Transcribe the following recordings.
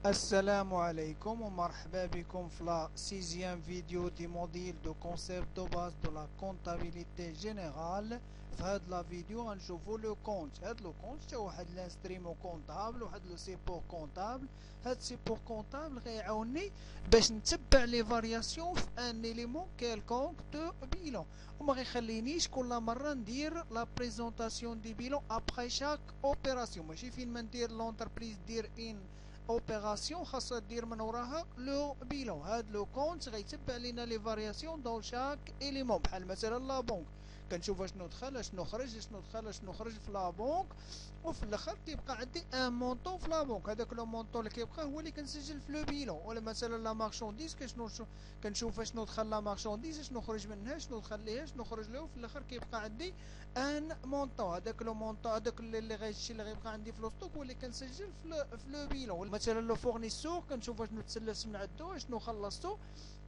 السلام عليكم ومرحبا بكم في لا سيزيام فيديو دي موديل دو كونسيبت دو باز دو لا كونتابيليتي جينيرال. في هاد لا فيديو غنشوفو لو كونت. هاد لو كونت تا واحد لانستريمون كونطابل، واحد لو سيبور كونطابل. هاد سيبور كونطابل غيعاوني باش نتبع لي فارياسيون في ان اليمون كيلكونك دو بيلون، وما غيخلينيش كل مره ندير لا بريزونطاسيون دي بيلون ابخي شاك اوبيراسيون. ماشي فين ما ندير لونتربريز دير ان اوبيراسيون خاصها دير من وراها لو بيلون. هاد لو كونت غيتبع لينا لي فارياسيون دون شاك اليمون، بحال مثلا لا بونك كنشوف اشنو دخل اشنو خرج اشنو دخل اشنو خرج في لا بونك، وفي الاخر كيبقى عندي ان مونطون في لا بونك. هذاك لو مونطون اللي كيبقى هو اللي كنسجل في لو بيلون. ولا مثلا لا مارشونديز كنشوف اشنو دخل لا مارشونديز اشنو خرج منها اشنو دخل ليها اشنو خرج له، وفي الاخر كيبقى عندي ان مونطون. هذاك لو مونطون هذاك اللي غيشي اللي غيبقى عندي في لو ستوك هو اللي كنسجل في لو بيلون. مثلا لو فورنيسور كنشوف اشنو تسلس من عندو اشنو خلصتو،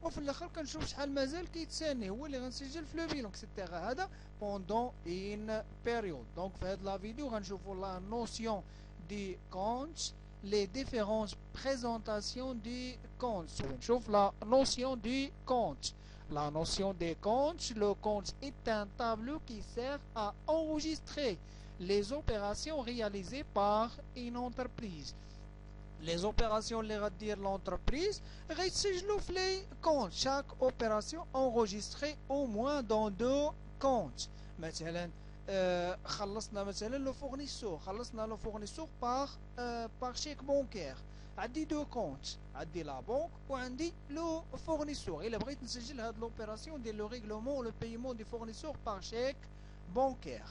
وفي الاخر كنشوف شحال مازال كيتساني هو اللي غنسجل في لو بيلون اكسيتيرا. هذا pendant une période. Donc في هاد لا فيديو غنشوفوا لا نوسيون دي compte, les différentes présentations du compte. نشوف la notion du compte. La notion des comptes, le compte est un tableau qui sert à enregistrer les opérations réalisées par une entreprise. Les opérations اللي غدير l'entreprise غيتسجلوا في les comptes. Chaque opération enregistrée au moins dans deux comptes. مثلا خلصنا مثلا لو فورنيسور، خلصنا لو فورنيسور par chèque bancaire. عندي دو كونت، عندي لا بنك وعندي لو فورنيسور. الا بغيت نسجل هاد لوبيراسيون ديال لو ريغلومون لو بايمون دي فورنيسور par chèque bancaire.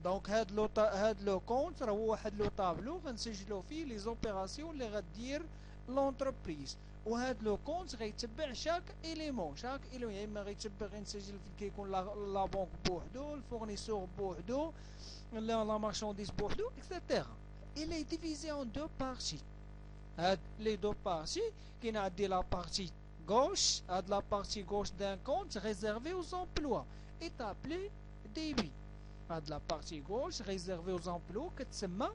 دونك هاد لو كونت راه هو واحد لو طابلو غنسجلو فيه لي زوبيراسيون اللي غدير لونتربريز. وهاد لو كونت غيتبع شاك اليمون. شاك اليمون يا اما غنسجل في كيكون لا بنك بوحدو، الفورنيسور بوحدو، لا مارشانديز بوحدو اكسيتيرا. il est divisé en deux parties. هاد لي دو بارتي كاين عندي لا بارتي غوش. هاد لا بارتي غوش دان كونت ريزيرفي aux emplois est appelé débit. هاد لا بارتي غوش réservée aux emplois كتسمى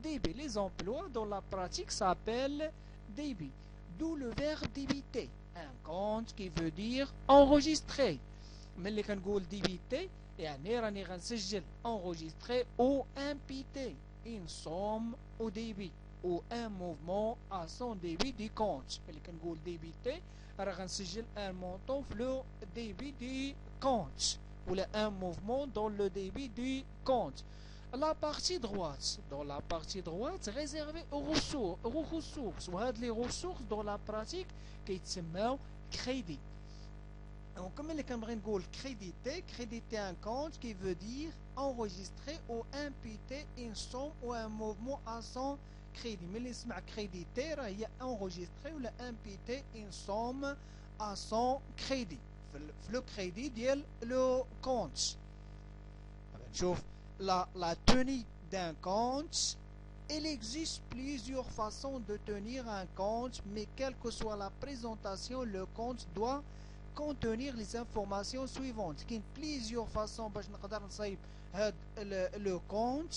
débit. Les emplois dans la pratique s'appellent débit, d'où le verbe débiter, un compte qui veut dire enregistrer. ملي كنقول débiter يعني راني غنسجل enregistrer ou imputer une somme au débit ou un mouvement à son débit du compte. ملي كنقول débiter راه غنسجل un montant في le débit du compte ou un mouvement dans le débit du compte. La partie droite, dans la partie droite réservée aux ressources. وهاد les ressources dans la pratique كيتسماو crédit. Donc comme اللي كنبغي نقول créditer un compte qui veut dire enregistrer ou imputer une somme ou un mouvement à son crédit. ملي نسمع créditer راه هي enregistrer ولا imputer une somme à son crédit في لو كريدي ديال لو كونت. نشوف la tenue d'un compte. Il existe plusieurs façons de tenir un compte, mais quelle que soit la présentation, le compte doit contenir les informations suivantes. كاين plusieurs façons باش نقدر نصايب هاد لو كونت،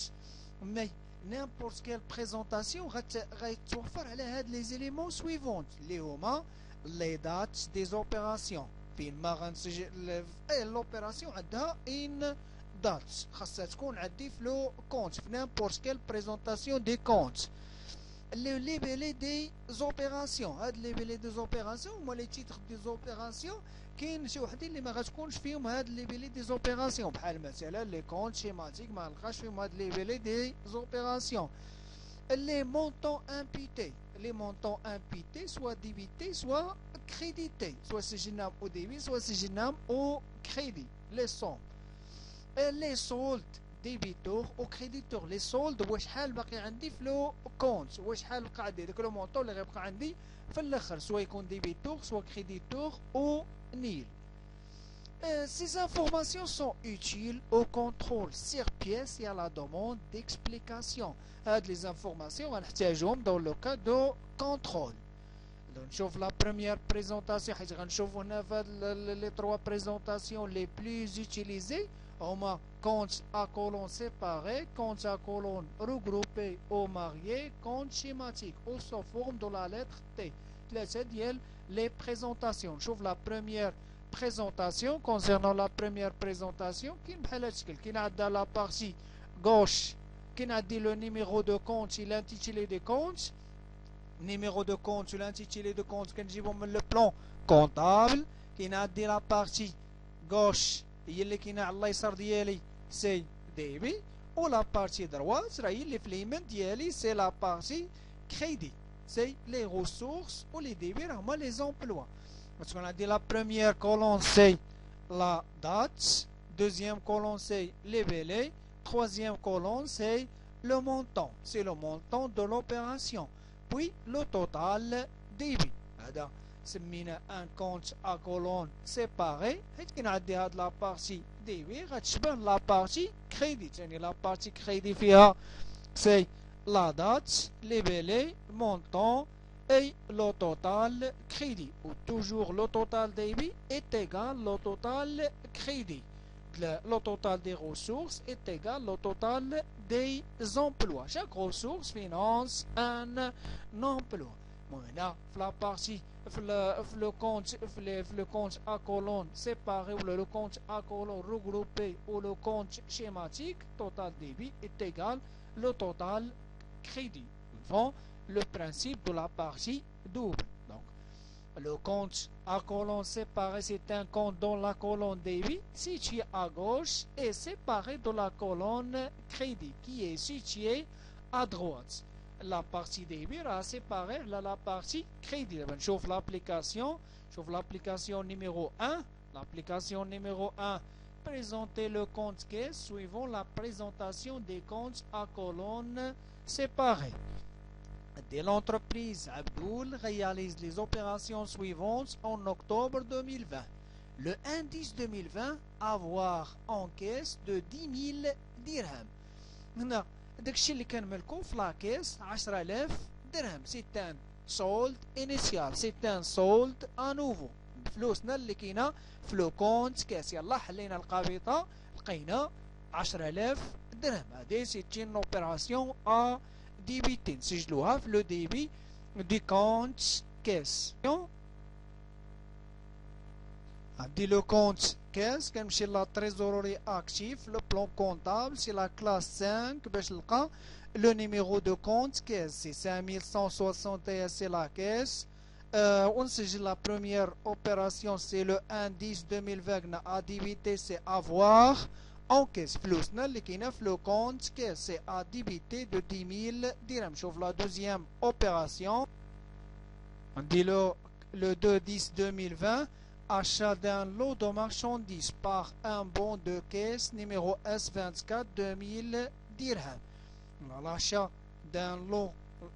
مي n'importe quelle présentation غيتوفر على هاد les éléments suivants اللي هما les dates des opérations. فين ما غنسجل لوبيراسيون عندها ان دات خاصها تكون عندي في لو كونت في نيمبورت كيل بريزونطاسيون دي كونت. لي ليبيلي دي زوبيراسيون. هاد ليبيلي دي زوبيراسيون هما لي تيتر دي زوبيراسيون. كاين شي وحدين اللي ما غتكونش فيهم هاد ليبيلي دي زوبيراسيون، بحال مثلا لي كونت شيماتيك ما نلقاش فيهم هاد ليبيلي دي زوبيراسيون. Les montants imputés. Les montants imputés, soit débités, soit crédités. Soit سجلناهم au débit, soit سجلناهم au crédit. Les sommes. Et les soldes débiteurs au créditeur. Les soldes واش حال باقي عندي في لو كونت، واش حال بقى عندي داك لو مونطون اللي غيبقى عندي في الاخر، سوا يكون ديبيتور سوا كريديتور او نيل. Ces informations sont utiles au contrôle sur pièce et à la demande d'explication. هاد les informations غنحتاجهم dans le cas de contrôle. نشوف la première présentation حيت غنشوفوا هنا في هاد les trois présentations les plus utilisées هما compte à colonne séparé, compte à colonne regroupé ou marié, compte schématique ou sous forme de la lettre T. Les présentations. Je trouve la première présentation. Concernant la première présentation, qui a dans la partie gauche, qui a dit le numéro de compte et l'intitulé des comptes. Numéro de compte, l'intitulé de compte, le plan comptable, qui a dit la partie gauche, c'est débit, ou la partie droite, c'est la partie crédit. C'est les ressources ou les débits, les emplois. Parce qu'on a dit la première colonne, c'est la date, deuxième colonne, c'est les délais, troisième colonne, c'est le montant. C'est le montant de l'opération. Puis le total débit. C'est un compte à colonne séparé. Et la partie débit, la partie crédit. La partie crédit, c'est la date, les délais, montant et le total crédit. Ou toujours le total débit est égal au total crédit. Le total des ressources est égal au total des emplois. Chaque ressource finance un emploi. Maintenant, la partie, le compte à colonne séparé ou le compte à colonne regroupé ou le compte schématique, total débit est égal au total crédit. Bon, le principe de la partie double. Donc, le compte à colonne séparée, c'est un compte dans la colonne débit situé à gauche et séparé de la colonne crédit qui est située à droite. La partie débit a séparé la partie crédit. J'ouvre l'application numéro 1. L'application numéro 1, présenter le compte caisse suivant la présentation des comptes à colonne séparée. De l'entreprise Abdoul réalise les opérations suivantes en octobre 2020. Le indice 2020, avoir en caisse de 10 000 dirhams. هنا داكشي اللي كنملكو في لا كيس 10,000 درهم. سي ان سولد انيسيال، سي ان سولد ا نوفو. فلوسنا اللي كاينه في لو كونت كاس. يلا حلينا القابضه لقينا 10,000 درهم. هادي سي ان اوبيراسيون ا ديبيتي، نسجلوها في لو ديبي دي كونت كاس. عندي لو كونت كاس كنمشي لا تريزوروري اكتيف. لو بلون كونطابل سي لا كلاس 5 باش نلقى لو نيميرو دو كونت كاس سي 5161 سي لا كاس. ونسجل لا بروميير اوبيراسيون سي لو انديس 2020 ا ديبيتي سي افوار en caisse. فلوسنا اللي كاينه في لو كونت كاس سي ا ديبيتي دو 10,000 درهم. شوف لا دوزيام اوبيراسيون عندي لو 2-10-2020 achat d'un lot de marchandises par un bon de caisse numéro S24 2000 dirhams. L'achat d'un lot,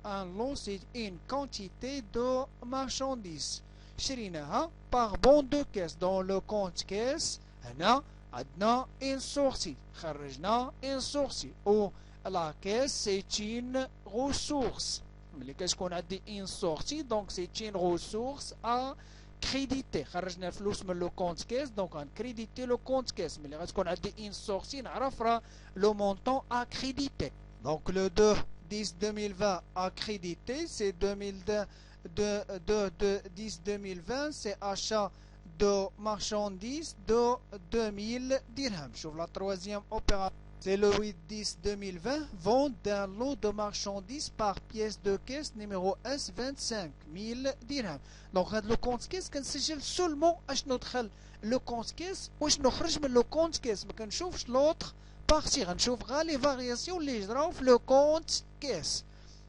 un lot c'est une quantité de marchandises شريناها par bon de caisse. Dans le compte caisse هنا عندنا une sortie، خرجنا une sortie. ou la caisse c'est une ressource. ملي كتكون عندي une sortie donc c'est une ressource à crédité. خرجنا فلوس من لو كونت كيس دونك غنكريديتي لو كونت كيس. ملي غتكون عندي ان سورتي نعرف راه لو مونطون ا كريديتي. دونك لو 2-10-2020 ا كريديتي سي 2020 سي achat de marchandises de 2000 dirhams. شوف لا تروازيام اوبيراسيون c'est le 8-10-2020 vente d'un lot de marchandises par pièce de caisse numéro S25 1000 dirhams. Donc هذا لو كونت كيس كنسجل سولمون اش ندخل لو كونت كيس واش نخرج من لو كونت كيس. ما كنشوفش لوطر بارتي، غنشوف غير لي فارياسيون اللي يجراو في لو كونت كيس.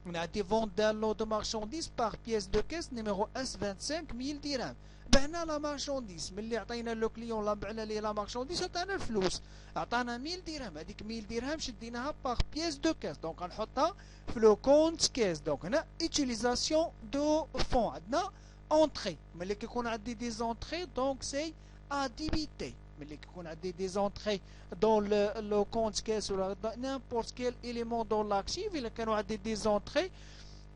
نعطي vente d'un lot de marchandises par pièce de caisse numéro S25 1000 dirhams. بعنا لا مارشونديس. ملي عطينا لو كليون لا بعنا ليه لا مارشونديس عطانا الفلوس، عطانا 1000 درهم. هذيك 1000 درهم شديناها باغ بيس دو كاس دونك غنحطها في لو كونت كاس. دونك هنا اوتيليزاسيون دو فون. عندنا اونتري. ملي كيكون عندي دي زونتري دونك سي ا ديبيتي. ملي كيكون عندي دي زونتري دون لو كونت كاس ولا نيمبورت كيل اليمون دون لاكتيف. الا كانوا عندي دي زونتري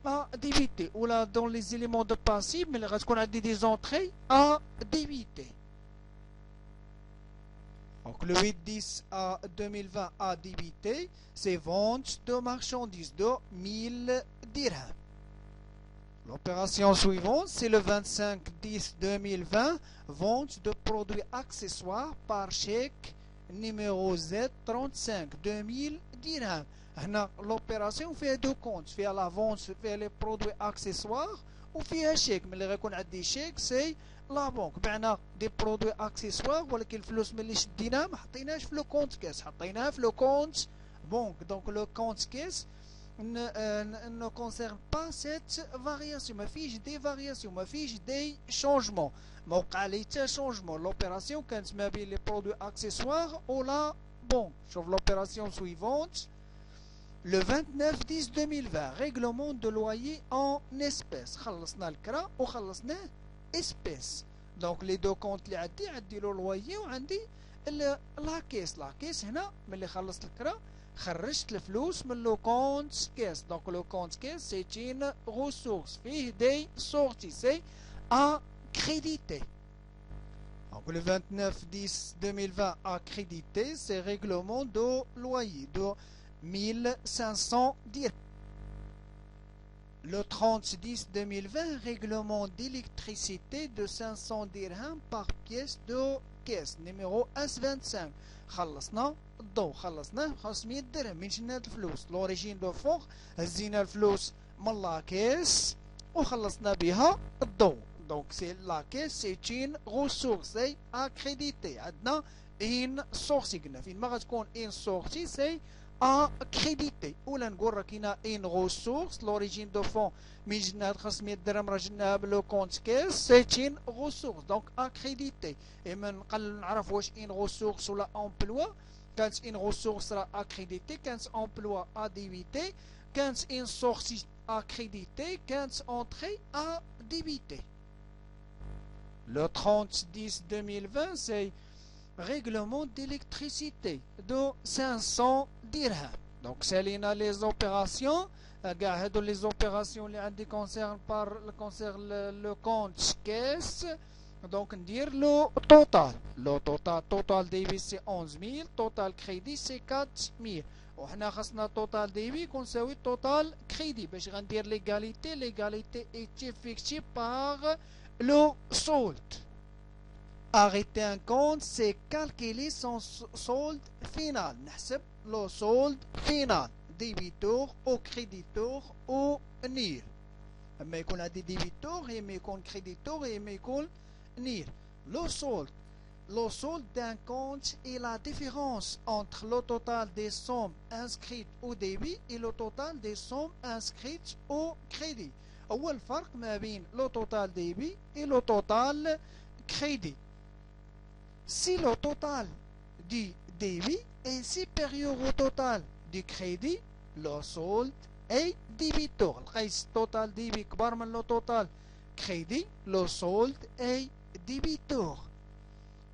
à débiter ou là dans les éléments de passif mais il qu'on a des entrées à débiter. Donc le 8-10 à 2020 à débité, c'est vente de marchandises de 1000 dirhams. L'opération suivante, c'est le 25-10-2020, vente de produits accessoires par chèque numéro Z35, 2000 dirhams. L'opération fait deux comptes, fait la vente, fait les produits accessoires وفيها شيك. من اللي غيكون عندي شيك سي لا بونك بعنا دي برودوي اكسسوار ولكن الفلوس ملي شديناها ما حطيناهاش في لو كونت كاس، حطيناها في لو كونت بونك. دونك لو كونت كاس ne concerne pas cette variation. ما فيش دي فارياسيون، ما فيش دي شونجمون، ما وقع لي حتى شونجمون. لوبيراسيون كانت ما بين لي برودوي اكسسوار ولا بونك. شوف لوبيراسيون سويفونت. Le 29-10-2020, règlement de loyer en espèces. خلصنا الكرا وخلصناه espèces. Donc les deux comptes اللي عندي لو loyer وعندي لا كيس هنا ملي خلصت الكرا خرجت الفلوس من لو كونت كيس. دونك لو كونت كيس سي une ressource فيه دي sorties سي à créditer. Donc le 29-10-2020 à créditer, c'est règlement de loyer de 1500 dirhams. Le 30-10-2020, règlement d'électricité de 500 dirhams par pièce de caisse, numéro S25. خلصنا الضوء، خلصناه 500 درهم. من شنو هاد الفلوس؟ لوريجين دو فوق هزينا الفلوس من لا كيس وخلصنا بها الضوء. دونك سي لا كيس سي une ressource سي اكريديتي. عندنا ان سورسي، قلنا فين ما غتكون ان سورسي سي اكريديتي. ولا نقول راه كاينه ان ريسورس لوريجين دو فون من جبنا هاد 500 درهم راه جبناها بلو كونت كيس سي ان ريسورس دونك اكريديتي. اما نقل نعرف واش ان ريسورس ولا امبلوا. كانت ان ريسورس راه اكريديتي، كانت امبلوا ا ديبيتي، كانت ان سورسي اكريديتي، كانت انتري ا ديبيتي. Le 30-10-2020 c'est règlement d'électricité de 500 dirhams. Donc سالينا les opérations. كاع هادو les opérations اللي عندي concerne le compte caisse. Donc ندير لو توتال. لو توتال ديبي سي 11000، توتال كريدي سي 4000. وحنا خاصنا توتال ديبي كونساوي توتال كريدي. باش غندير ليغاليتي est effectuée par le solde. Arrêter un compte, c'est calculer son solde final. نحسب le solde final. Débiteur ou créditeur ou nil. اما يكون عندي débiteur et اما يكون créditeur et اما يكون nil. Le solde d'un compte est la différence entre le total des sommes inscrites au débit et le total des sommes inscrites au crédit. أول فرق ما بين لو توتال ديبي et لو توتال crédit. Si le total du débit est supérieur au total du crédit, le solde est débiteur. القيس total débit كبر من le total crédit, le solde est débiteur.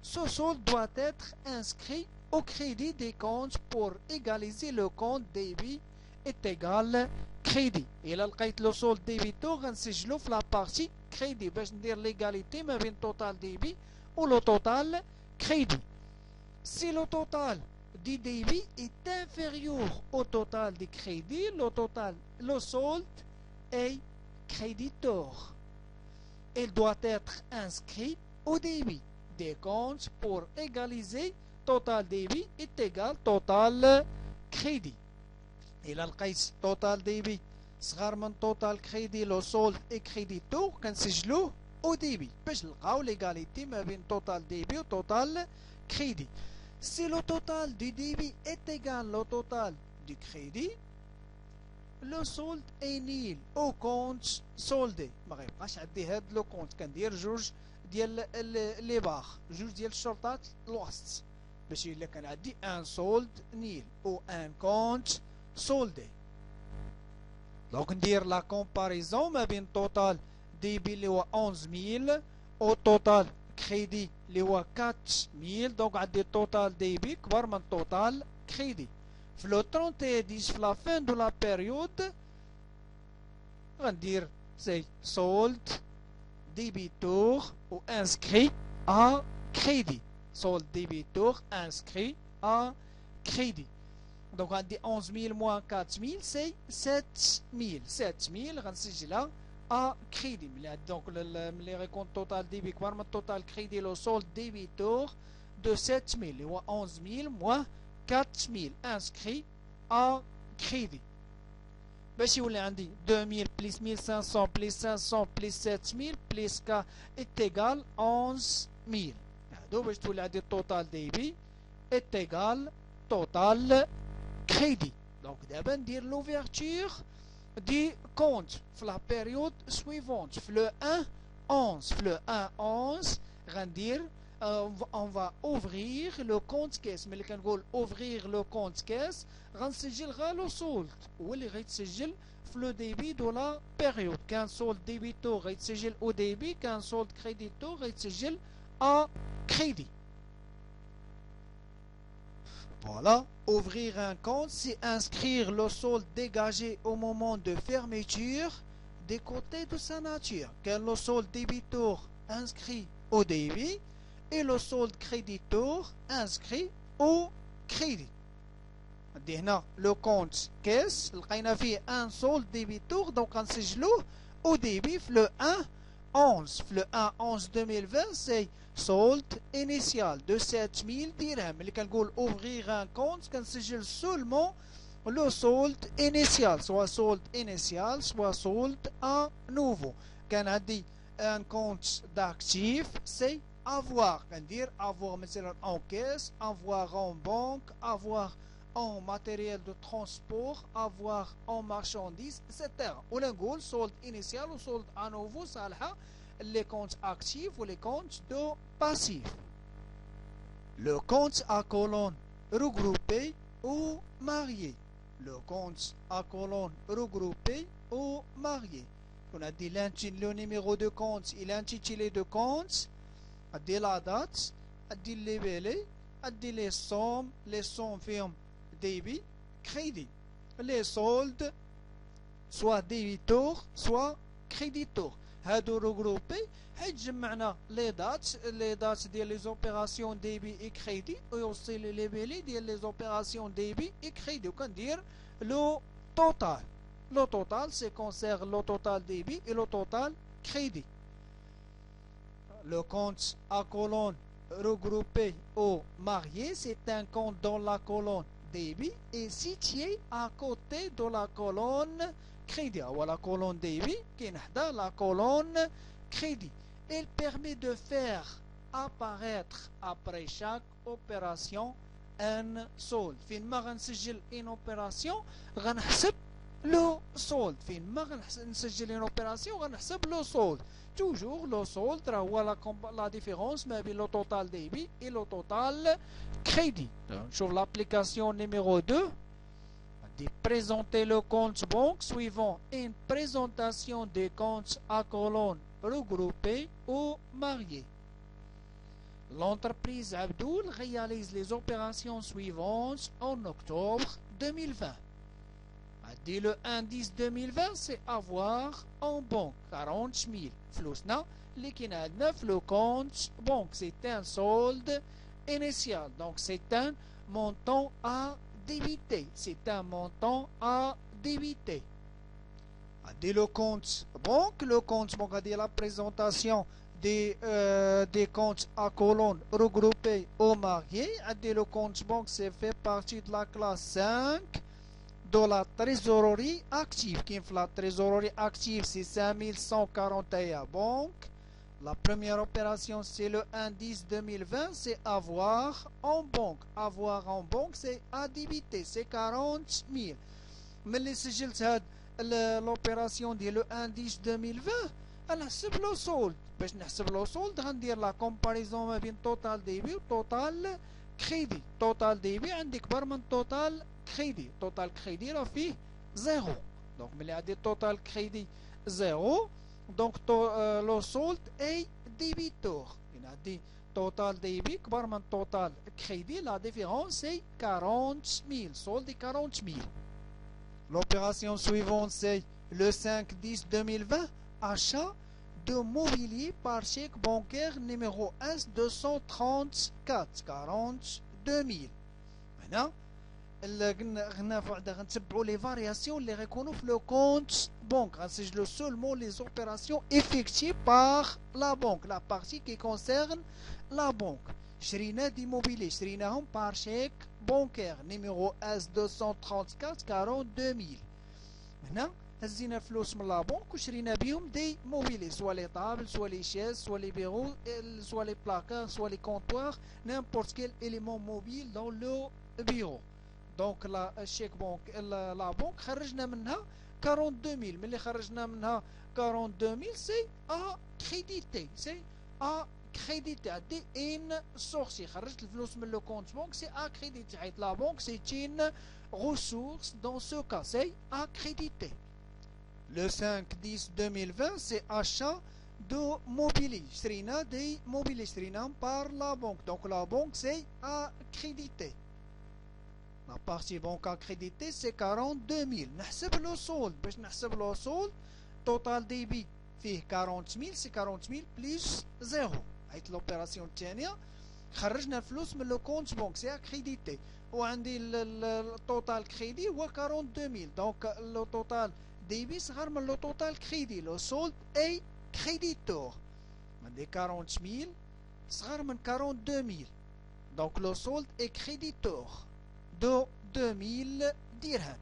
Ce solde doit être inscrit au crédit des comptes pour égaliser le compte débit est égal crédit. إلا لقيت لو سولد ديبيتو غنسجلو في لابارتي كريدي باش ندير ليغاليتي ما بين توتال ديبي و لو توتال كريدي. Si le total du débit est inférieur au total du crédit, le solde est créditeur. Il doit être inscrit au débit des comptes pour égaliser total débit est égal total crédit. إلا لقيت توتال ديبي صغار من توتال كريدي لو سولد اي كريديتو كنسجلوه او ديبي باش نلقاو ليغاليتي ما بين توتال ديبي و توتال كريدي. سي لو توتال دو ديبي est égal لو توتال دو كريدي لو سولد اي نيل او كونت سولدي. ما غيبقاش عندي هاد لو كونت كندير جوج ديال لي باخ، جوج ديال الشرطات الوسط باش الا كان عندي ان سولد نيل او ان كونت soldé. Donc ندير لا كومباريزون ما بين توتال ديبي اللي هو 11000 او توتال كريدي اللي هو 4000. دونك عندي توتال ديبي كبر من توتال كريدي. في لو 31 في لا فين دو لا بيريود غندير سي سولد ديبيتور و انسكري ا كريدي. solde débiteur inscrit à crédit. Donc on dit 11 000 moins 4 000 c'est 7 000. 7 000 غنسجلها à crédit. Donc les récomptes total débit le total crédit le solde débiteur de 7 000 اللي هو 11 000 moins 4 000 inscrit à crédit. باش يولي عندي 2000 plus 1500 plus 500 plus 7000 plus K est égal 11000. هادو باش تولي عندي التوتال ديبي est égal total crédit. Donc d'abord ندير l'ouverture du compte في la période suivante في le 1-11 في le 1-11 غندير on va ouvrir le compte caisse. ملي كنقول ouvrir le compte caisse غنسجل غير لو سولد هو اللي غيتسجل في لو ديبي دو لا بيريود. كان سولد ديبيتو غيتسجل او ديبي، كان سولد كريديتو غيتسجل ا كريدي. Voilà, ouvrir un compte, c'est inscrire le solde dégagé au moment de fermeture des côtés de sa nature. Car le solde débiteur inscrit au débit et le solde créditeur inscrit au crédit. هنا le compte caisse لقينا فيه un solde débiteur donc غنسجلوه au débit في le 1-11 في le 1-11 2020 c'est solde initial de 7000 dirhams. اللي كنقول ouvrir un compte كنسجل seulement le solde initial, soit solde initial soit solde à nouveau. كان عندي un compte d'actif c'est avoir كندير avoir مثلا en caisse, avoir en banque, avoir en matériel de transport, avoir en marchandises, etc. ولا نقول solde initial ou solde à nouveau صالحة les comptes actifs ou les comptes de passifs. Le compte à colonne regroupé ou marié. Le compte à colonne regroupé ou marié. On a dit le numéro de compte et l'intitulé de compte, a dit la date, a dit les libellé, a dit les sommes firmes débit, crédit. Les soldes, soit débiteur, soit créditeur. هادو regroupé حيتجمعنا les dates ديال les opérations débit et crédit et aussi les libellés ديال les opérations débit et crédit. وكندير le total. Le total c'est concerne le total débit et le total crédit. Le compte à colonne regroupé ou marié, c'est un compte dans la colonne débit est situé à côté de la colonne crédit. Ou la colonne débit qui est dans la colonne crédit. Il permet de faire apparaître après chaque opération un solde. فينما غنسجل une opération غنحسب le solde. فينما غنسجل une opération غنحسب le solde. Toujours le solde هو la différence ما بين le total débit et le total crédit. Sur l'application numéro 2, de présenter le compte banque suivant une présentation des comptes à colonne regroupés ou mariés. L'entreprise Abdoul réalise les opérations suivantes en octobre 2020. Dès le 1-10 2020, c'est avoir en banque 40 000 فلوسنا اللي كاين عندنا في le compte banque. C'est un solde initial. Donc c'est un montant à débiter. C'est un montant à débiter. Dès le compte banque a dit la présentation des comptes à colonne regroupés ou mariés. Dès le compte banque, c'est fait partie de la classe 5 de la trésorerie active. Qui fait la trésorerie active, c'est 5141 banques. La première opération, c'est le 1-10 2020, c'est avoir en banque. Avoir en banque, c'est à débiter, c'est 40 000. Mais les سجلت l'opération ديال le 1-10 2020, elle نحسب le solde. باش نحسب le solde, غندير la comparaison ما بين total débit و total crédit. Total débit عندي كبر من total crédit. Total crédit راه فيه 0. Donc ملي عندي total crédit 0, donc le solde est débiteur. Il a dit total débit كبر من total crédit. La différence c'est 40 000. Solde est 40 000. L'opération suivante c'est le 5-10 2020. Achat de mobilier par chèque bancaire numéro S234 42 000. هنا غنتبعوا لي فارياسيون اللي غيكونوا في لو كونت بونك. غنسجلوا سولمون لي زوبيراسيون effectuées par la banque, la partie qui concerne la banque. شرينا دي موبيلي شريناهم بار شيك بونكير نيميرو S234 42 000. هنا هزينا فلوس من لا بونك وشرينا بهم دي موبيلي سوا لي طابل سوا لي شيز سوا لي بيرو سوا لي بلاكار سوا لي كونطوار n'importe quel élément mobile dans le bureau. دونك لا الشيك بونك لا بونك خرجنا منها 42000. ملي خرجنا منها 42000 سي ا كريديتي سي ا كريديتي عندي ان سورسي. خرجت الفلوس من لو كونت بونك سي ا كريديتي حيت لا بونك سي تين ressource dans ce cas c'est à créditer. Le 5-10-2020 c'est achat de mobilier. شرينا دي موبيلي شريناهم par la banque. Donc la banque c'est à créditer. La partie banque à créditer c'est 42000. نحسب لو solde. باش نحسب لو solde total débit فيه 40000 c'est 40000 plus 0 حيت l'opération الثانية خرجنا الفلوس من لو كونت بونك سي à créditer. وعندي التوتال كريدي هو 42000. دونك لو توتال ديبي صغر من لو توتال كريدي. لو سولد اي كريديتور. عندي 40000 صغر من 42000. دونك لو سولد اي كريديتور دو 2000 درهم.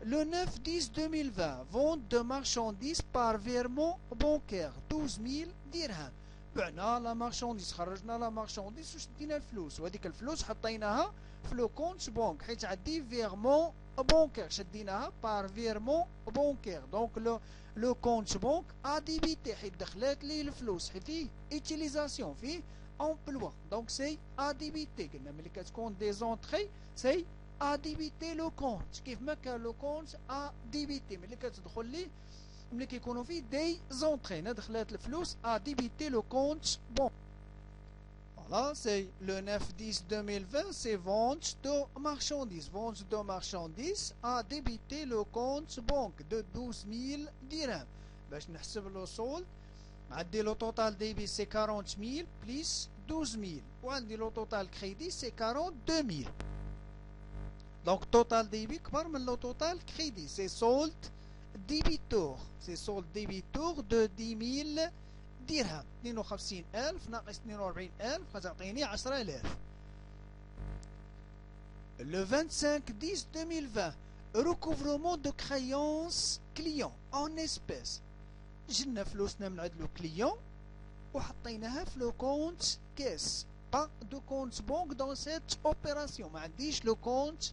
Le 9-10-2020 vente de marchandises par virement bancaire 12000 درهم. بعنا لا مارشانديز خرجنا لا مارشانديز وشدينا الفلوس وهذيك الفلوس حطيناها في لو كونت بونك حيت عندي فيرمون بونكير شديناها بار فيرمون بونكير. دونك لو كونت بونك ا ديبيتي حيت دخلات لي الفلوس حيت فيه ايتيليزاسيون فيه امبلوا. دونك سي ا ديبيتي. قلنا ملي كتكون دي زونطري سي ا ديبيتي لو كونت كيف ما كان لو كونت ا ديبيتي ملي كتدخل ليه ملي كيكونوا فيه دي زونطري دخلات الفلوس ا ديبيتي لو كونت بون. فوالا سي لو 9-10-2020 سي فونت دو مارشانديز. فونت دو مارشانديز ا ديبيتي لو كونت بونك دو 12000 درهم. باش نحسب لو سولد عندي لو توتال ديبي سي 40000 بليس 12000 وعندي لو توتال كريدي سي 42000. دونك توتال ديبي كبر من لو توتال كريدي سي سولد ديبيتور. سي سولد ديبيتور دو 10000 درهم. 52000 ناقص 42000 غتعطيني 10000. Le 25-10-2020 recouvrement de créances client en espèces. جبنا فلوسنا من عند لو كليون وحطيناها في لو كونت كيس با دو كونت بونك دون سيت اوبيراسيون. ما عنديش لو كونت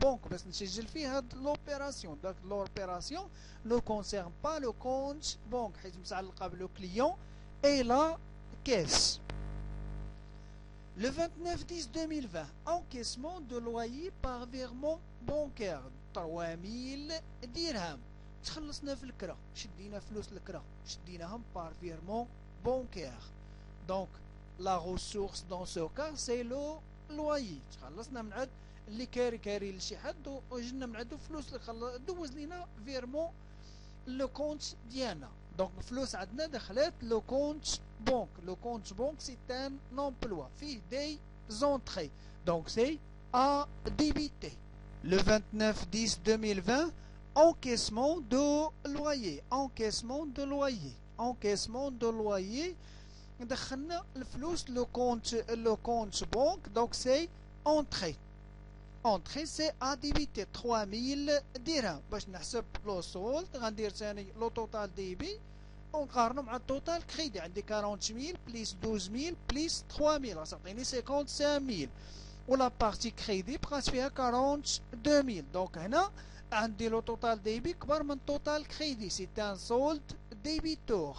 بونك باش نسجل فيه هاد لوبيراسيون. داك لوبيراسيون نو كونسيرن با لو كونت بونك حيت متعلقه بلو كليون اي لا كيس. Le 29-10-2020 encaissement de loyer par virement bancaire 3000 درهم. تخلصنا في الكرا شدينا فلوس الكرا شديناهم بار فيرمون بانكير. دونك لا ريسورس دون سو كا سي لو لوايي. تخلصنا من عند اللي كاري لشي حد وجنا من عنده فلوس دوز لينا فيرمون لو كونت ديالنا. دونك فلوس عندنا دخلت لو كونت بونك. لو كونت بونك سي ان امبلوا فيه دي زونطري. دونك سي ا ديبيتي. Le 29-10-2020 encaissement de loyer. Encaissement de loyer. Encaissement de loyer. دخلنا الفلوس لو كونت بونك. دونك سي entrée. Entrée c'est à débiter 3000 درهم. باش نحسب لو سولد غندير ثاني لو توتال ديبي ونقارنو مع التوتال كريدي. عندي 40000 بليس 12000 بليس 3000 غتعطيني 55000 ولا بارتي كريدي بقات فيها 42000. دونك هنا عندي لو توتال ديبي كبر من توتال كريدي. سي ان سولد ديبيتور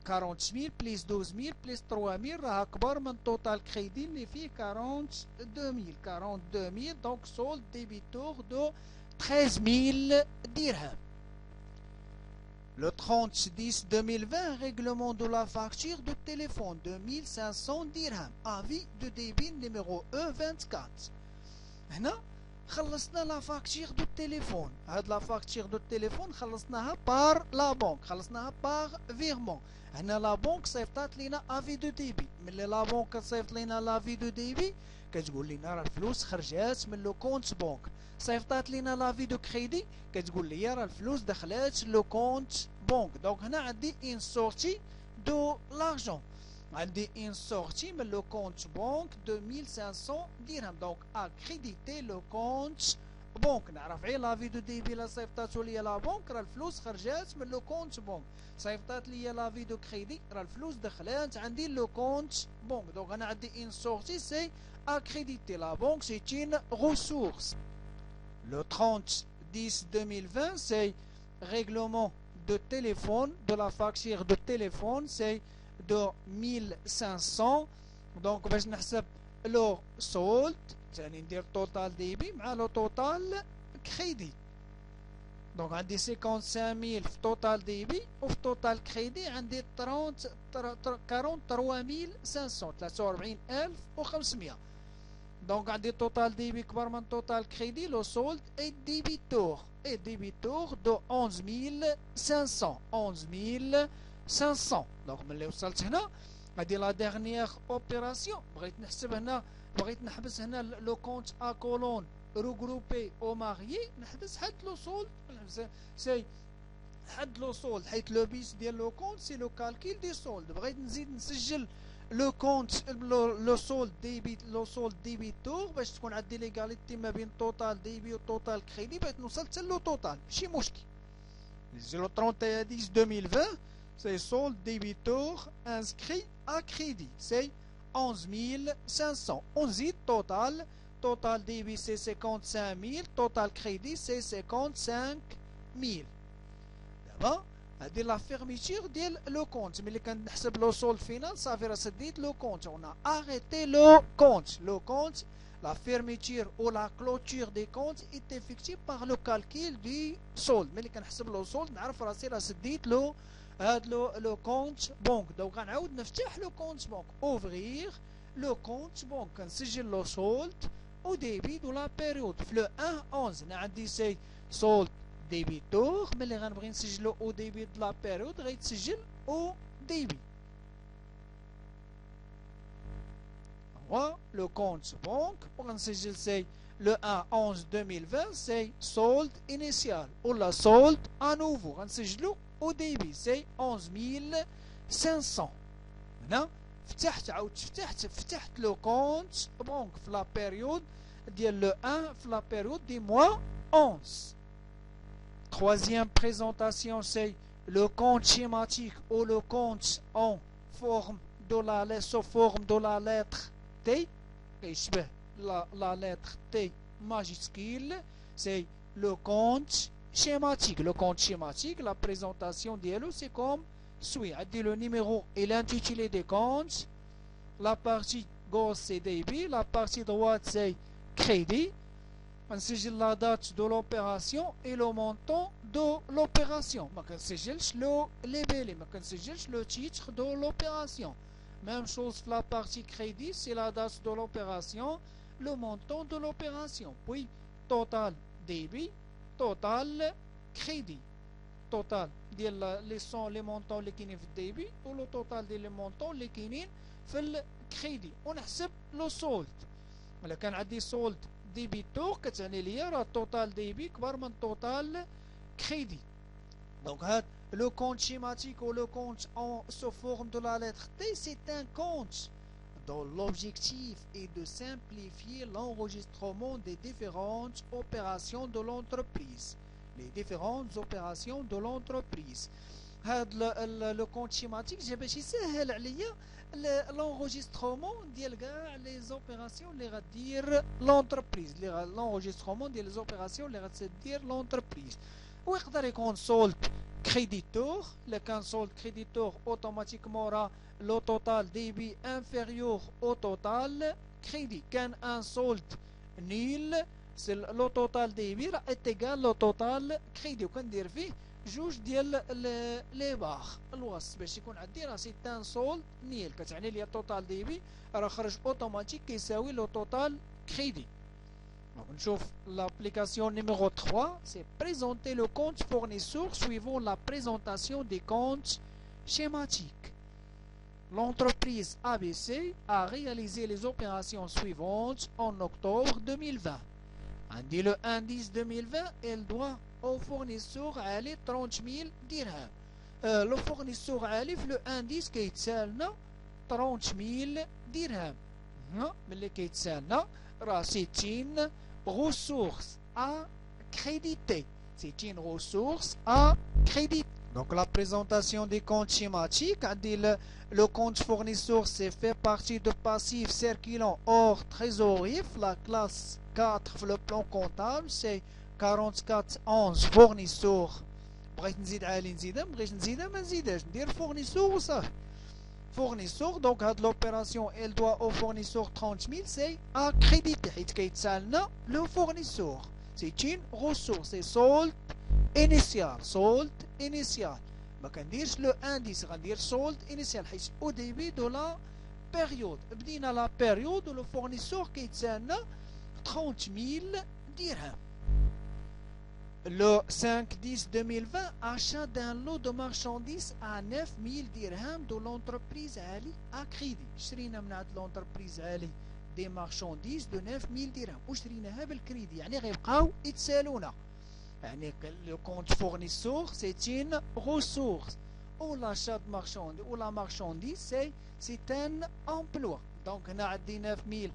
40000 بليس 12000 بليس 3000 راه كبر من توتال كريدي اللي فيه 42000. دونك سولد ديبيتور دو 13000 درهم. Le 30-10-2020 règlement de la facture de téléphone de 1500 dirhams. Avis de débit numéro E24. هنا خلصنا لا فاكتور دو التليفون. هاد لا فاكتور دو التليفون خلصناها بار لا بنك، خلصناها بار فيغمون. هنا لا بنك صيفطات لينا افي دو ديبي. ملي لا بنك تصيفط لينا لافي دو ديبي كتقول لنا راه الفلوس خرجات من لو كونت بنك. صيفطات لينا لافي دو كريدي كتقول لي راه الفلوس دخلات لو كونت بنك. دونك هنا عندي ان سورتي دو لارجون، عندي ان سورتي من لو كونت بنك دو 1500 درهم. دونك اكريديتي لو كونت بنك. نعرف غير لافي دو ديبي لا صيفطاتو ليا لا بنك راه الفلوس خرجات من لو كونت بنك. صيفطات ليا لافي دو كريدي راه الفلوس دخلات عندي لو كونت بنك. دونك انا عندي ان سورتي سي accréditer la banque, c'est une ressource. Le 30-10-2020, c'est règlement de téléphone, de la facture de téléphone, c'est de 1500. Donc, باش نحسب لو solde, يعني ندير total débit مع لو total crédit. Donc, عندي 55000 في total débit وفي total crédit عندي 43500 43500. Donc, عندي total débit كبر من total crédit, le solde est débiteur. Et débiteur de 11500. 11500. Donc, ملي وصلت هنا هذه لا ديرنيير اوبيراسيون. بغيت نحسب هنا، بغيت نحبس هنا لو كونت ا كولون regroupé au marié، نحبس حد لو سولد، سي حد لو سولد، حيت لو بيس ديال لو كونت سي لو كالكيل دي سولد. بغيت نزيد نسجل لو كونت لو سولد ديبي، لو سولد ديبيتور باش تكون عندي ليغاليتي ما بين توتال ديبي و توتال كريدي. بغيت نوصل حتى لو توتال ماشي مشكل. نزيدو 31/10/2020 سي سولد ديبيتور انسكري ا كريدي سي 11500. ونزيد توتال، توتال ديبي سي 55000، توتال كريدي سي 55000. دابا هادي لا فيرميتور ديال لو كونت. ملي كنحسب لو سولد فينال صافي راه سديت لو كونت، اون اريتي لو كونت. لو كونت la fermeture ou la clôture des comptes est effectuée par le calcul du solde. ملي كنحسب لو سولد نعرف راسي راه سديت لو هاد لو كونت بونك. دونك غنعاود نفتح لو كونت بونك، اوفرير لو كونت بونك، كنسجل لو سولد او ديبي دو لا بيريود. في لو 1/11 انا عندي سي سولد ديبيتور. ملي غنبغي نسجلو او ديبي دو لا بيريود غيتسجل او ديبي. Le compte banque pour نسجل سي le 1/11/2020 سي solde initial ou la solde à nouveau غنسجلو au débit سي 11500. هنا فتحت، عاود فتحت لو كونت بونك في لا بيريود ديال لو 1 في لا بيريود دي mois 11. Troisième présentation c'est le compte schématique ou le compte en forme de la lettre, sous forme de la lettre T, يشبه la lettre T majuscule, c'est le compte schématique. Le compte schématique, la présentation ديالو c'est comme suit. عندي le numéro et l'intitulé des comptes. La partie gauche c'est débit, la partie droite c'est crédit. نسجل la date de l'opération et le montant de l'opération. ما كنسجلش لو ليبيلي، ما كنسجلش le titre de l'opération. Même chose pour la partie crédit, c'est la date de l'opération, le montant de l'opération. Puis, total débit, total crédit. Total, les montants les qui في débit ou le total des montants les qui في الكريدي. ونحسب le solde. ولا كان عندي solde débiteur كتعني ليا راه total débit كبر من total crédit. Donc, le compte schématique ou le compte sous forme de la lettre T, c'est un compte dont l'objectif est de simplifier l'enregistrement des différentes opérations de l'entreprise. Les différentes opérations de l'entreprise. Le compte schématique, j'ai باش يسهل عليا l'enregistrement ديال كاع les opérations اللي غدير l'entreprise. L'enregistrement ديال les opérations اللي غتدير l'entreprise. ويقدر يكون سولد كريديتور. الا كان سولد كريديتور اوتوماتيكمون راه لو توتال ديبي انفيريور او توتال كريدي. كان ان سولد نيل سي لو توتال ديبي راه ايتيغال لو توتال كريدي. وكندير فيه جوج ديال لي بار الوسط باش يكون عندي راه سي ان سولد نيل، كتعني لي توتال ديبي راه خرج اوتوماتيك كيساوي لو توتال كريدي. L'application numéro 3, c'est présenter le compte fournisseur suivant la présentation des comptes schématiques. L'entreprise ABC a réalisé les opérations suivantes en octobre 2020. Le indice 2020, elle doit au fournisseur Ali 30 000 dirhams. Le fournisseur Ali, le indice qui est 30 000 dirhams. Mais qui est c'est une ressource à créditer. C'est une ressource à créditer. Donc la présentation des comptes schématiques, le compte fournisseur c'est fait partie de passifs circulants hors trésorerie. La classe 4 le plan comptable c'est 4411 fournisseurs. بغيت نزيد عالي نزيدها بغيت نزيدها ما نزيدهاش ندير fournisseur وصافي. Fournisseur, donc l'opération elle doit au fournisseur 30 000, c'est à créditer. Le fournisseur, c'est une ressource, c'est solde initial. Solde initial. Le indice, on va dire solde initial. Au début de la période. بدينا la période où le fournisseur qui est 30 000 dirhams. Le 5-10-2020, achat d'un lot de marchandises à 9 000 dirhams de l'entreprise Ali à crédit. شرينا من عند l'entreprise Ali des marchandises de 9 000 dirhams وشريناها بالكريدي يعني غيبقاو يتسالونا. يعني le compte fournisseur c'est une ressource ou l'achat de marchandises ou la marchandise c'est un emploi. Donc هنا عندي 9 000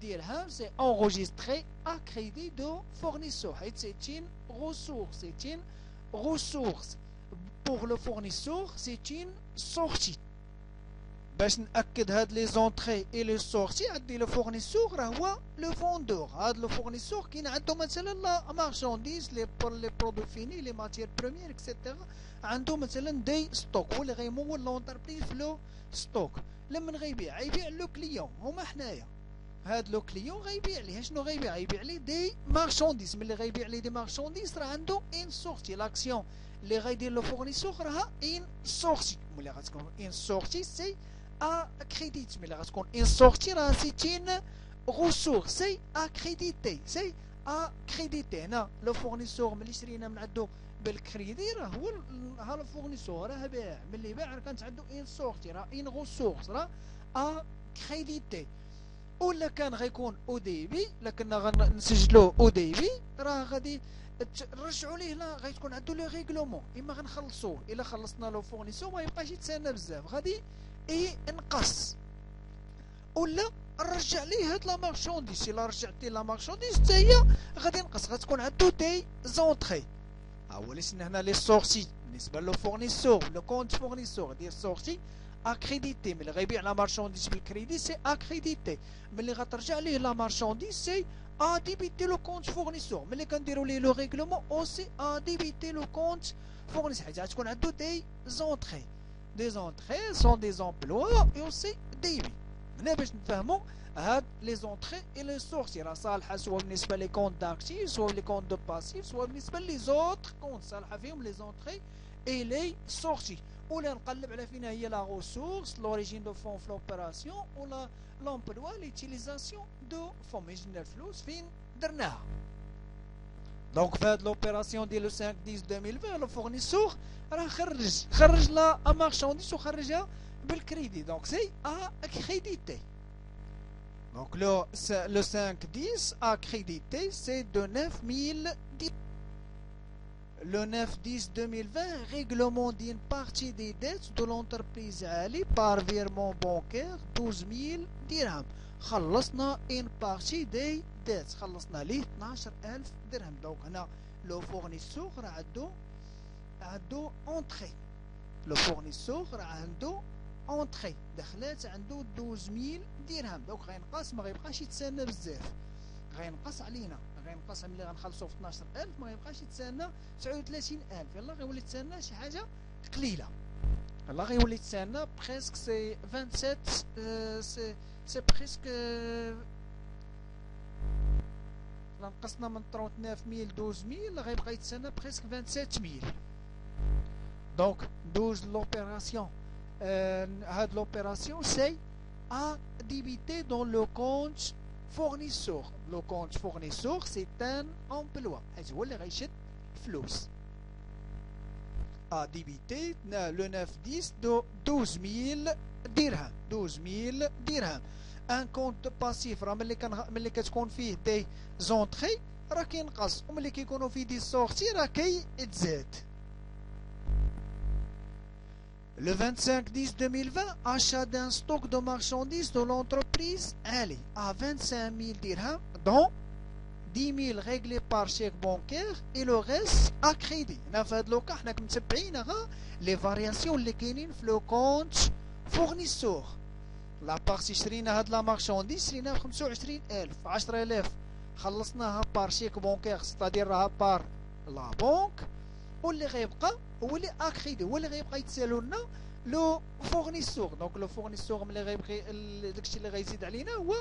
dirhams c'est enregistré à crédit de fournisseur. C'est une ressource. C'est une ressource. Pour le fournisseur, c'est une sortie. باش نأكد هاد les entrées et les sorties عندي le fournisseur هو le vendeur. هاد le fournisseur كاين عنده مثلا la marchandise les produits finis les matières premières etc. عنده مثلا دي ستوك هو اللي غيمول l'entreprise في لو ستوك. لمن غيبيع لو كليون هما حنايا. هاد لو كليون غيبيع ليه شنو غيبيع ليه دي مارشانديز. ملي غيبيع ليه دي مارشانديز راه عنده ان سورتي. لاكسيون اللي غيدير لو فورنيسور راها ان سورتي. ملي غتكون ان سورتي سي ا كريديت. ملي غتكون ان سورتي راه سي تين ريسورس سي ا كريديتي. سي ا كريديتي. هنا لو فورنيسور ملي شرينا من عنده بالكريدي راه هو ها لو فورنيسور راه باع. ملي باع كانت عنده ان سورتي راه ان ريسورس راه ا كريديتي. ولا كان غيكون او دي بي لكن غنسجلوه او دي بي راه غادي نرجعوا ليه. لا غتكون عنده لو ريغلومون. اما غنخلصوه الا خلصنا لو فورنيسور ما يبقاش يتسنى بزاف غادي ينقص. ولا نرجع ليه هاد لا مارشانديز. الا رجعتي لا مارشانديز حتى هي غادي ينقص. غتكون عنده دي زونطري. ها هو اللي سنا هنا لي سورتي بالنسبه لو فورنيسور. لو كونت فورنيسور ديال سورتي accrédité. ملي غيبيع لا مارشانديز بالكريدي سي accrédité. ملي غترجع ليه لا مارشانديز سي ا ديبيتي لو كونت فورنيسور. ملي كنديروا ليه لو ريغلومون اوسي ا ديبيتي لو كونت فورنيسور حيت غتكون عنده دي زونطري. دي زونطري سون دي زومبلوا اي اوسي ديبي. هنا باش نفهموا هاد لي زونطري اي لي سورتي راه صالحه سواء بالنسبه لي كونت داكتيف سواء لي كونت دو باسيف سواء بالنسبه لي زوتر كونت صالحه فيهم لي زونطري اي لي سورتي. ولا نقلب على فين هي لا ريسورس لوريجين دو فون في لوبيراسيون ولا لومبلوا ليتيليزاسيون دو فون. ميجينا الفلوس فين درناها. دونك في هاد لوبيراسيون ديال لو 5 10 2020 لو فورنيسور راه خرج لا مارشانديز وخرجها بالكريدي. دونك سي ا كريديتي. دونك لو 5 10 ا كريديتي سي دو 9000 دي. Le 9-10-2020, règlement d'une partie des dettes de l'entreprise Ali par virement bancaire 12 000 dirhams. خلصنا une partie des dettes. خلصنا ليه 12,000 درهم. دونك هنا لو فورنيسور راه عنده entrée. لو فورنيسور راه عنده entrée. دخلات عنده 12,000 درهم. دونك غينقص ما غيبقاش يتسنى بزاف. غينقص علينا. غينقص ملي غنخلصوا في 12000 ما غيبقاش يتسنى 39000. يلاه غيولي يتسنى شي حاجه قليله. يلاه غيولي يتسنى بريسك سي 27 سي بريسك. نقصنا من 39000 12000 غيبقى يتسنى بريسك 27000. دونك ندوز لوبيراسيون. هاد لوبيراسيون سي ا ديبيتي دون لو كونت fournisseur. Le compte fournisseur, c'est un emploi. C'est هو اللي غيشد فلوس. À débiter le 9-10 de 12 000 dirhams. 12 000 dirhams. ان كونت باسيف راه ملي كتكون فيه دي زونتري راه كينقص، وملي كيكونوا فيه دي سورتي راه كيتزاد. Le 25-10-2020, achat d'un stock de marchandises de l'entreprise Ali à 25 000 dirhams, dont 10 000 réglés par chèque bancaire et le reste à crédit. هنا في هذا الوقت حنا متبعين les variations اللي كاينين في لو كونت فورنيسور. لا بارتي شرينا هاد لا مارشانديز شريناها ب 25,000 10,000 خلصناها بار شيك بونكير ستادير راها بار لا بونك، واللي غيبقى هو اللي اكريدي، هو اللي غيبقى يتسالوا لنا لو فورنيسور. دونك لو فورنيسور ملي غيبقى داكشي اللي غيزيد علينا هو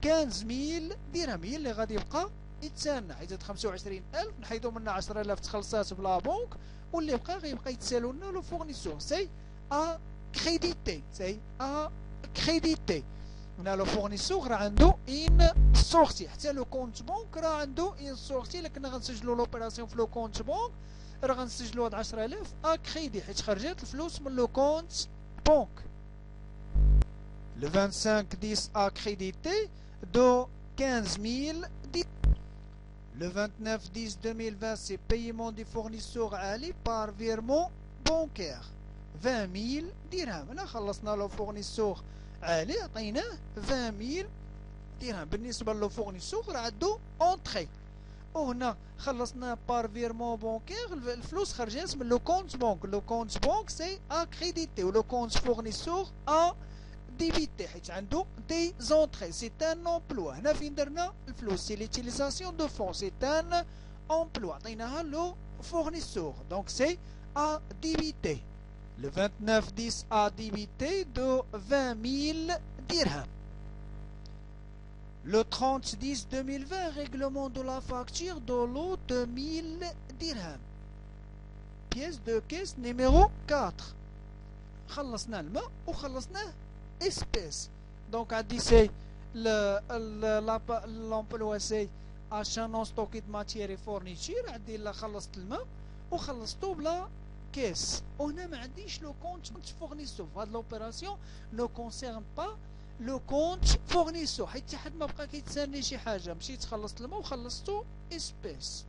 15,000 درهم هي اللي غادي يبقى يتسالنا. حيت 25,000 نحيدو منها 10,000 تخلصات بلا بونك، واللي بقى غيبقى يتسالوا لنا لو فورنيسور. سي ا كريديتي، سي ا كريديتي. هنا لو فورنيسور راه عنده ان سورتي، حتى لو كونت بونك راه عنده ان سورتي. الا كنا غنسجلوا لوبيراسيون في لو كونت بونك راه غنسجلوا هاد 10,000 ا كريدي حيت خرجت الفلوس من لو كونت بونك. Le 25-10 a crédité de 15 000. Le 29-10-2020, c'est paiement des fournisseurs Ali par virement bancaire. 20 000 dirhams. هنا خلصنا لو فورنيسور علي عطيناه 20 000 درهم. بالنسبة لو فورنيسور راه عندو اونتري، وهنا خلصنا بار فيرمون بونكير. الفلوس خرجت من لو كونت بونك. لو كونت بونك سي ا كريديتي، ولو كونت فورنيسور ا ديبيتي حيت عنده دي زونتري. سي ان امبلوا. هنا فين درنا الفلوس سي ليتيليزاسيون دو فون، سي ان امبلوا عطيناها لو فورنيسور. دونك سي ا ديبيتي. Le 29-10 a débité de 20 000 dirhams. Le 30-10-2020, règlement de la facture de l'eau de 1000 dirhams. Pièce de caisse numéro 4. خلصنا الماء وخلصناه espèce. Donc عندي سي l'emploi سي achat non stocké de matière et fourniture. عندي لا خلصت الماء وخلصتو بلا كيس. وهنا ما عنديش لو كونت فورنيسور. في هاد لوبيراسيون نو كونسيرن با لو كونت فورنيسور حيت حد ما بقى كيتسالني شي حاجه. مشيت خلصت الماء وخلصتو اسبيس.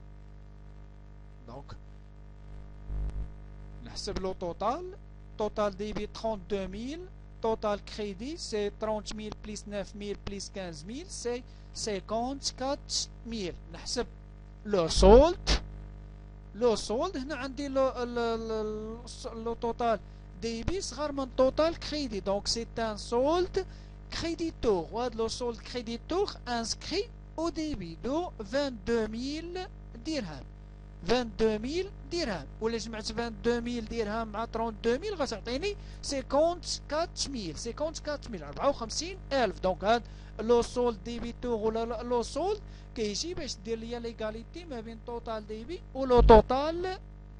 دونك نحسب لو توتال ديبي 32 000. توتال كريدي سي 30 000 بليس 9 000 بليس 15 000 سي 54 000. نحسب لو سولد. لو سولد هنا عندي لو توتال ديبي صغر من توتال كريدي. دونك سي ان سولد كريديتور. وهذا لو سولد كريديتور انسكري او ديبي دو 22 000 درهم. 22 000 درهم. ولا جمعت 22 000 درهم مع 32 000 غتعطيني 54 000. 54,000. دونك هاد لو سولد ديبيتور ولا لو سولد كيجي باش دير ليا ليغاليتي ما بين توتال ديبي ولو توتال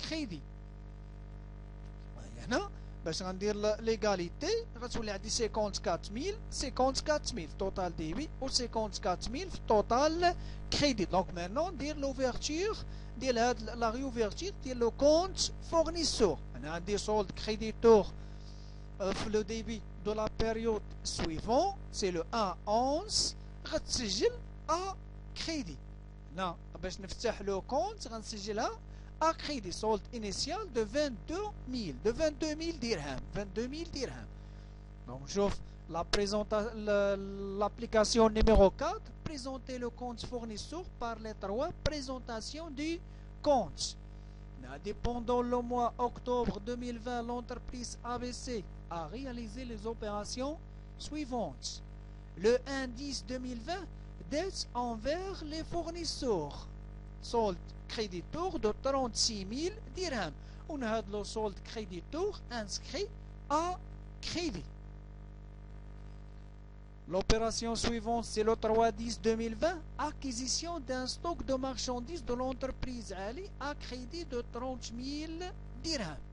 كريدي. هنا باش غندير ليغاليتي غتولي عندي 54,000 توتال ديبي و 54,000 في توتال كريدي. دونك مانون ندير لوفيرتور ديال هاد لا ريوفيرتور ديال لو كونت فورنيسور. انا عندي سولد كريديتور في لو ديبي دو لا بيريود سويفون سي لو 1/11 غتسجل ا كريدي. هنا باش نفتح لو كونت غنسجلها ا كريدي سولد انيسيال دو 22 000 درهم. 22 000 درهم. دونك نشوف l'application numéro 4, présenter le compte fournisseur par les 3 présentations du compte. Pendant le mois octobre 2020, l'entreprise ABC a réalisé les opérations suivantes. Le 1/10/2020, dette envers les fournisseurs. Solde créditeur de 36 000 dirhams. On a le solde créditeur inscrit à crédit. L'opération suivante, c'est le 3/10/2020, acquisition d'un stock de marchandises de l'entreprise Ali à crédit de 30 000 dirhams.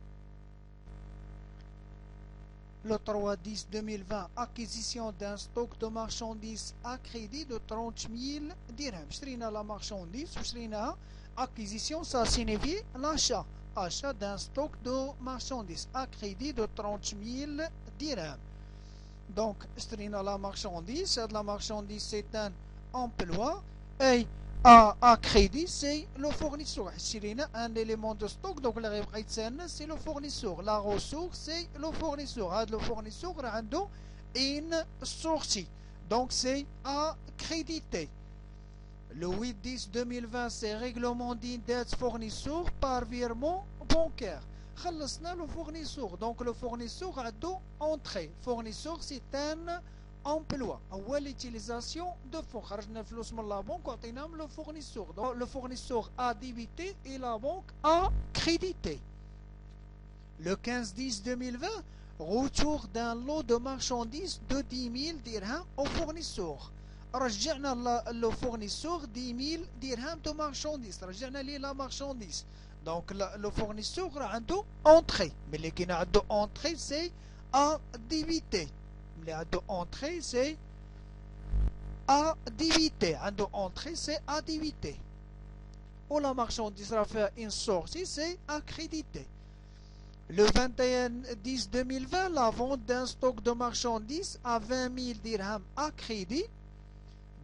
Le 3-10-2020, acquisition d'un stock de marchandises à crédit de 30 000 dirhams. شرينا la marchandise وشريناها. Acquisition, ça signifie l'achat. Achat d'un stock de marchandises à crédit de 30 000 dirhams. Donc, شرينا la marchandise. La marchandise, c'est un emploi. Et à crédit, c'est le fournisseur. شرينا un élément de stock. Donc, c'est le fournisseur. La ressource, c'est le fournisseur. Le fournisseur a une sortie. Donc, c'est à créditer. Le 8-10-2020, c'est règlement d'une dette fournisseur par virement bancaire. خلصنا le fournisseur. Donc, le fournisseur a deux entrées. Fournisseur, c'est un emploi. هو l'utilisation de fonds. خرجنا الفلوس من la banque وعطيناهم le fournisseur. Donc, le fournisseur a débité et la banque a crédité. Le 15-10-2020, retour d'un lot de marchandises de 10 000 dirhams au fournisseur. رجعنا le fournisseur 10 000 dirhams de marchandises. رجعنا ليه la marchandise. Donc le fournisseur عنده entrée. Mais اللي كاين عنده entrée c'est à débiter. اللي عنده entrée c'est à débiter. عنده entrée c'est à débiter. Ou la marchandise va faire une sortie c'est à créditer. Le 21-10-2020, la vente d'un stock de marchandises à 20 000 dirhams à crédit.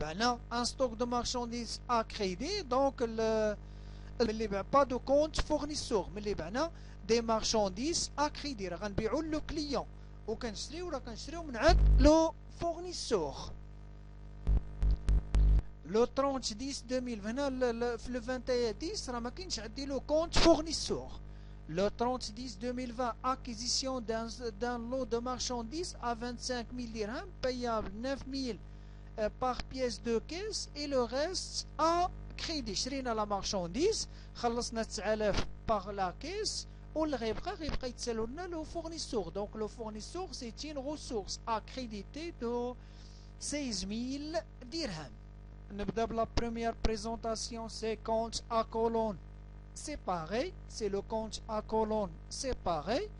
Ben non, un stock de marchandises à crédit, donc pas de compte fournisseur, mais des marchandises à crédit. غنبيعوا le client وكنشريو من عند le fournisseur. Le 30-10-2020 في le 21-10 راه ما كاينش عندي le compte fournisseur. Le 30-10-2020, acquisition d'un lot de marchandises à 25 000 dirhams, payable 9 000 par pièce de caisse et le reste à crédit. شرينا la marchandise, خلصنا 9000 par la caisse واللي غيبقى يتسالوا لنا le fournisseur. Donc le fournisseur c'est une ressource à créditer de 16 000 dirhams. نبدأ بلا première présentation, c'est compte à colonne séparé, c'est le compte à colonne séparé.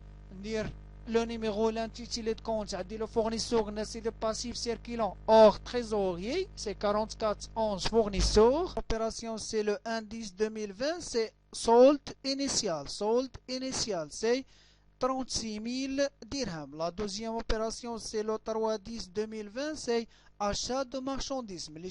Dire le numéro, l'intitulé de compte, le fournisseur, c'est le passif circulant hors trésorier, c'est 4411 fournisseurs. L'opération, c'est le 1-10-2020, c'est solde initial. Solde initial, c'est 36 000 dirhams. La deuxième opération, c'est le 3-10-2020, c'est achat de marchandises. Mais les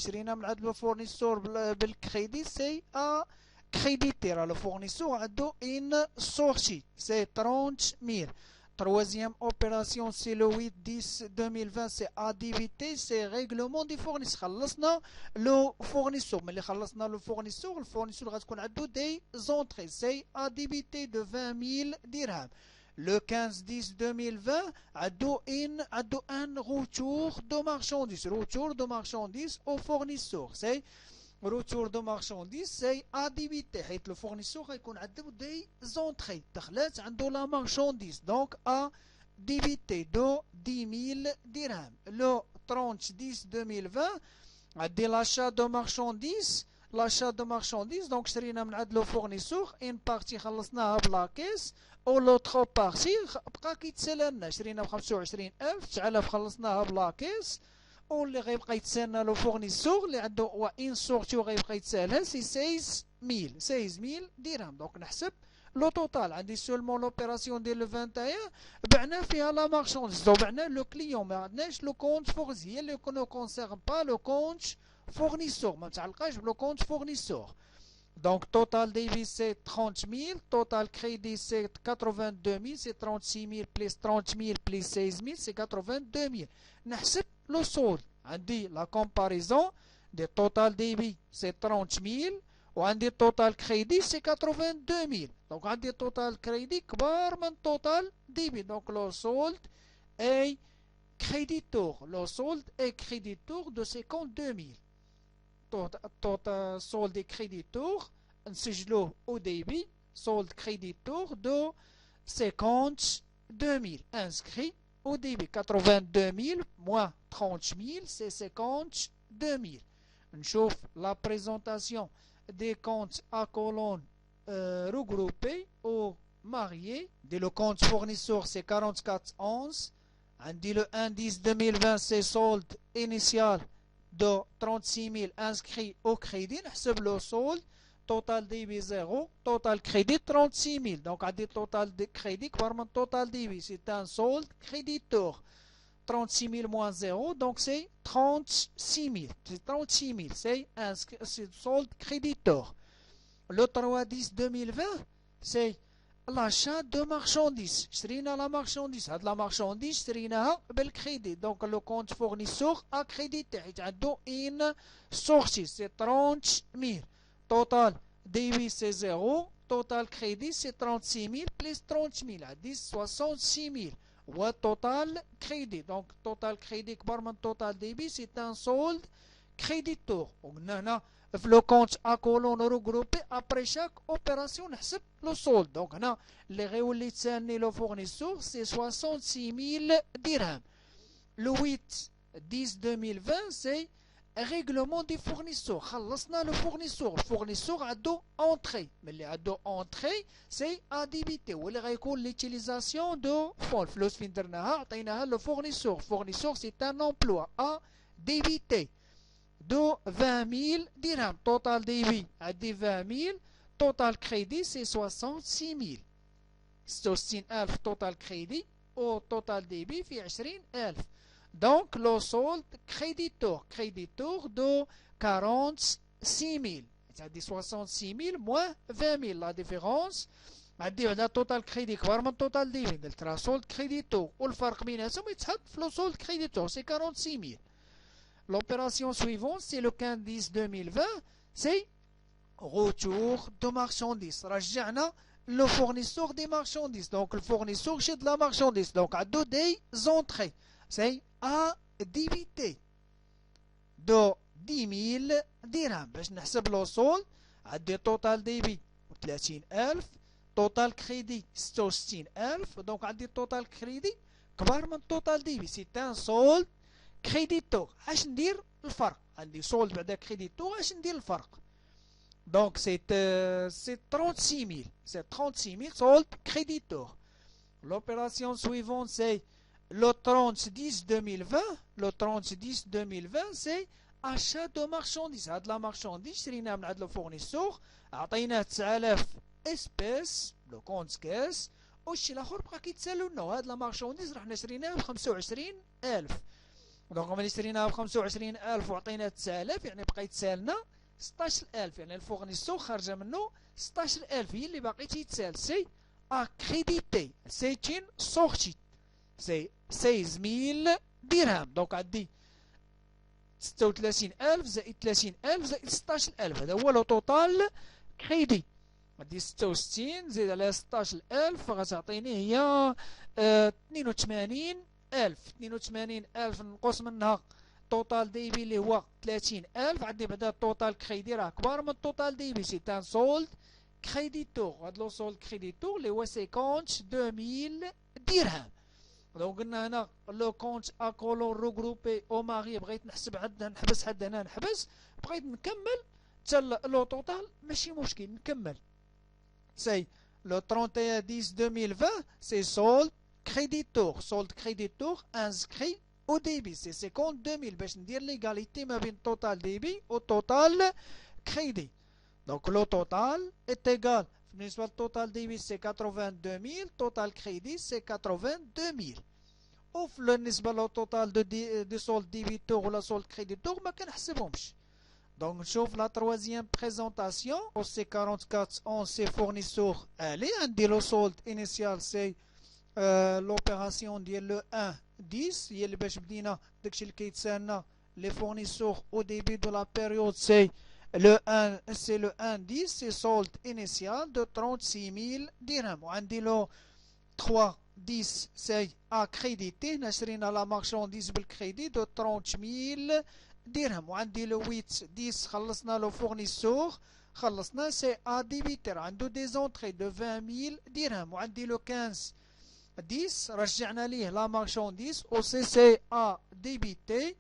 le fournisseur, le crédit, c'est à créditer. Le fournisseur a une sortie, c'est 30 000. Troisième opération, c'est le 8-10-2020, c'est à débiter, c'est règlement du fournisseur. خلصنا le fournisseur. Mais خلصنا le fournisseur غتكون عنده des entrées, c'est à débiter de 20 000 dirhams. Le 15-10-2020, عنده un retour de marchandises. Retour de marchandises au fournisseur, c'est retour de marchandises, c'est à débiter. Le fournisseur يكون عنده des entrées. دخلت عنده la marchandise. Donc à débiter de 10 000 dirhams. Le 30-10-2020, عندي l'achat de marchandises. L'achat de marchandises, donc شرينا من عند le fournisseur. Une partie خلصناها بلا كيس. و l'autre partie بقى كيتسالى لنا. شرينا ب 25000، 9000 خلصناها بلا كيس. واللي غيبقى يتسالنا لو فورنيسور اللي عنده ان سورتي وغيبقى يتسالها سي 16000 درهم. دونك نحسب لو توتال. عندي سولمون لوبيراسيون ديال لو 21 بعنا فيها لا مارشانديز وبعنا لو كليون، ما عندناش لو كونت فورنيسور. هي اللي نو كونسيرن با لو كونت فورنيسور، ما متعلقاش بلو كونت فورنيسور. Donc, total débit, c'est 30 000. Total crédit, c'est 82 000. C'est 36 000 plus 30 000 plus 16 000. C'est 82 000. نحسب le solde. عندي la comparaison des total débit, c'est 30 000. وعندي total crédit, c'est 82 000. Donc, عندي total crédit كبار من total débit. Donc, le solde est créditeur. Le solde est créditeur de 52 000. Total solde créditeur, نسجلوه au débit, solde créditeur de 52 000. Inscrit au débit. 82 000 moins 30 000, c'est 52 000. نشوف la présentation des comptes à colonne regroupés ou mariés. Le compte fournisseur, c'est 4411. عندي le indice 2020 c'est solde initial de 36 000 inscrits au crédit. نحسب le solde total débit 0, total crédit 36 000. Donc عندي total de crédit كبر من total débit. C'est un solde créditeur. 36 000 moins 0, donc c'est 36 000. C'est 36 000, c'est solde créditeur. Le 3-10 2020, c'est l'achat de marchandises. شرينا la marchandise. هاد la marchandise شريناها بالكريدي. Donc le compte fournisseur a crédité. عنده une sortie. C'est 30 000. Total débit c'est 0. Total crédit c'est 36 000 plus 30 000. عندي 66 000. Ou total crédit. Donc total crédit كبر من total débit. C'est un solde créditeur. وقلنا le compte à colonne regroupé après chaque opération نحسب le solde. Donc هنا اللي غيولي تسالني le fournisseur c'est 66 000 dirhams. Le 8-10-2020 c'est règlement du fournisseur. خلصنا le fournisseur. Le fournisseur عنده entrée. mais اللي عنده entrée c'est à débiter. واللي غيكون l'utilisation de fonds. الفلوس فين درناها عطيناها le fournisseur. Fournisseur c'est un emploi à débiter de 20 000 dirhams. Total débit à 20 000. Total crédit c'est 66 000. 66 000 total crédit au total débit في 20 000. Donc le solde créditeur de 46 000. C'est-à-dire 66 000 moins 20 000. La différence عندي هنا total crédit كبر من total débit. قلت راه solde créditeur والفرق بيناتهم يتحط في le solde créditeur c'est 46 000. L'opération suivante, c'est le 15-10-2020, c'est retour de marchandises. رجعنا le fournisseur des marchandises. Donc le fournisseur chez de la marchandise. Donc à deux des entrées. C'est à débiter de 10 000 dirhams. باش نحسب le solde عندي total débit 30 000, total crédit 66 000. Donc عندي total crédit كبر من total débit. C'est un solde créditeur. اش ندير الفرق؟ عندي solde بعدا créditeur. اش ندير الفرق؟ Donc c'est 36 000. C'est 36 000 solde créditeur. L'opération suivante c'est le 30-10-2020. Le 30-10-2020 c'est achat de marchandises. هاد la marchandise شريناها من عند الفورنيسور. عطيناه 9000 espèces. Le compte caisse. والشي الاخر بقى كيتسالوا لنا. هاد la marchandise رحنا شريناها ب 25000. دونك ملي شريناها ب 25000 وعطينا 9000 يعني بقى يتسالنا 16000. يعني الفورنيسور خارجه منه 16000 هي اللي باقي تيتسال. سي اكريديتي. سي تين سورتي. سي 16000 درهم. دونك عندي 36000 زائد 30000 زائد 16000. هذا هو لو توتال كريدي. عندي 66 زائد على 16000 غتعطيني هي 82000 نقص منها توتال ديبي اللي هو 30000. عندي بعدا توتال كريدي راه كبار من التوتال ديبي. سي ان سولد كريديتور. هاد لو سولد كريديتور اللي هو 52000 درهم. دونك قلنا هنا لو كونت ا كولون روغروبي او ماري. بغيت نحسب عندنا نحبس حد هنا نحبس. بغيت نكمل حتى لو توتال ماشي مشكل نكمل. سي لو 31-10-2020 سي سولد créditeur. Solde créditeur inscrit au débit. C'est 52 000. باش ندير l'égalité ما بين total débit au total crédit. Donc le total est égal. بالنسبة للtotal débit c'est 82 000. Total crédit c'est 82 000. بالنسبة للtotal de solde débiteur ولا solde créditeur ما كنحسبهمش. Donc نشوف la troisième présentation. Au C44 c'est fournisseur. Allez, عندي le solde initial c'est l'opération ديال le 1-10 هي اللي باش بدينا داكشي اللي كيتسالنا لي فورنيسور au début de la période c'est le 1-10 c'est solde initial de 36 000 dirhams. وعندي le 3-10 c'est à créditer. هنا شرينا la marchandise بالكريدي de 30 000 dirhams. وعندي le 8-10 خلصنا le fournisseur. خلصنا c'est à débiter. عنده des entrées de 20 000 dirhams. وعندي le 15-10 رجعنا ليه لا مارشانديز او سي ا ديبيتي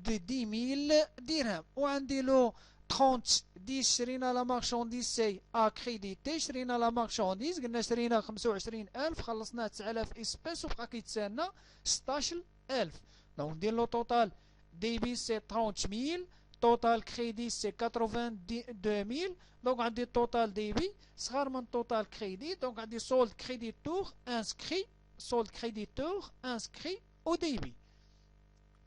de 10 000 درهم. وعندي لو 30 10 شرينا لا مارشانديز سي ا كريديتي، شرينا لا مارشانديز قلنا شرينا 25000 خلصناه 9000 اسبيس وبقى كيتسالنا 16000. دونك ندير لو توتال ديبي سي 30000 توتال كريدي سي 82000. دونك عندي توتال ديبي صغار من توتال كريدي، دونك عندي سولد كريديتور انسكري solde créditeur inscrit au débit.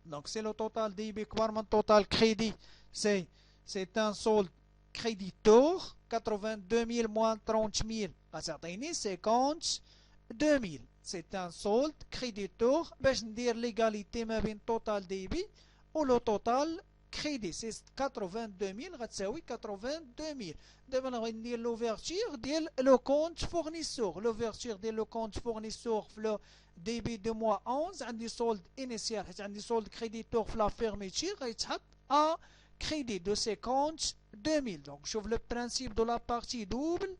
Donc c'est le total débit كبر من total crédit. C'est un solde créditeur 82000 moins 30000 غتعطيني 52000. C'est un solde créditeur باش ندير l'égalité ما بين total débit و le total crédit. C'est 82000 غتساوي 82000. دابا نغادي ندير لوفيرتور ديال لو كونت فورنيسور. لوفيرتور ديال لو كونت فورنيسور في لو ديبي دو موا 11 عندي سولد انيسيال حيت عندي سولد كريديتور في لا فيرميتور غيتحط ا كريدي دو 52000. دونك شوف لو برانسيب دو لا بارتي دوبل.